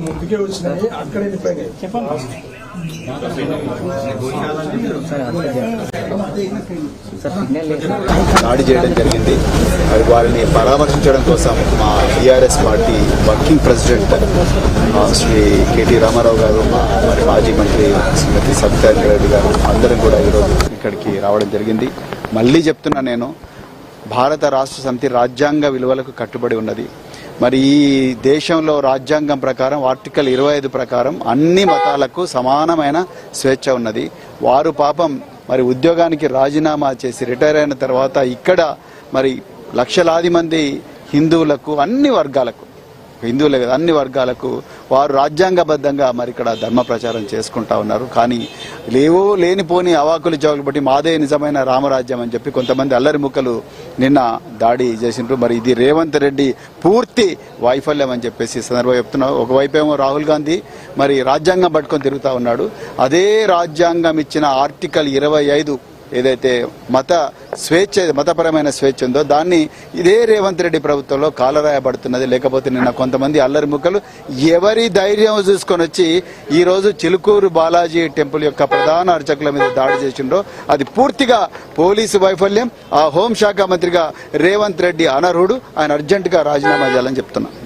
ముందుకే వచ్చినాయి అక్కడ వెళ్ళిపోయినాయి. దాడి చేయడం జరిగింది. మరి వారిని పరామర్శించడం కోసం మా TRS party working president Shri KT Rama Rao గారు, మరి మాజీ మంత్రి శ్రీమతి సబితా రెడ్డి గారు అందరం కూడా ఈరోజు ఇక్కడికి రావడం జరిగింది. మళ్ళీ చెప్తున్నా, నేను భారత రాష్ట్ర సమితి రాజ్యాంగ విలువలకు కట్టుబడి ఉన్నది. మరి ఈ దేశంలో రాజ్యాంగం ప్రకారం ఆర్టికల్ 25 ప్రకారం అన్ని మతాలకు సమానమైన స్వేచ్ఛ ఉన్నది. వారు పాపం మరి ఉద్యోగానికి రాజీనామా చేసి రిటైర్ అయిన తర్వాత ఇక్కడ మరి లక్షలాది మంది హిందువులకు, అన్ని వర్గాలకు, హిందువులే కదా అన్ని వర్గాలకు వారు రాజ్యాంగబద్ధంగా మరి ఇక్కడ ధర్మ ప్రచారం చేసుకుంటా ఉన్నారు. కానీ లేనిపోని అవాకులు చౌకులు బట్టి మాదే నిజమైన రామరాజ్యం అని చెప్పి కొంతమంది అల్లరి ముక్కలు నిన్న దాడి చేసిండ్రు. మరి ఇది రేవంత్ రెడ్డి పూర్తి వైఫల్యం అని చెప్పేసి సందర్భంగా చెప్తున్నా. ఒకవైపేమో రాహుల్ గాంధీ మరి రాజ్యాంగం పట్టుకొని తిరుగుతూ ఉన్నాడు. అదే రాజ్యాంగం ఇచ్చిన ఆర్టికల్ 25 ఏదైతే మతపరమైన స్వేచ్ఛ ఉందో దాన్ని ఇదే రేవంత్ రెడ్డి ప్రభుత్వంలో కాలరాయబడుతున్నది. లేకపోతే నిన్న కొంతమంది అల్లరి ముక్కలు ఎవరి ధైర్యం చూసుకొని వచ్చి ఈరోజు చిలుకూరు బాలాజీ టెంపుల్ యొక్క ప్రధాన అర్చకుల మీద దాడి చేసిండ్రో అది పూర్తిగా పోలీసు వైఫల్యం. ఆ హోంశాఖ మంత్రిగా రేవంత్ రెడ్డి అనర్హుడు. ఆయన అర్జెంటుగా రాజీనామా చేయాలని చెప్తున్నా.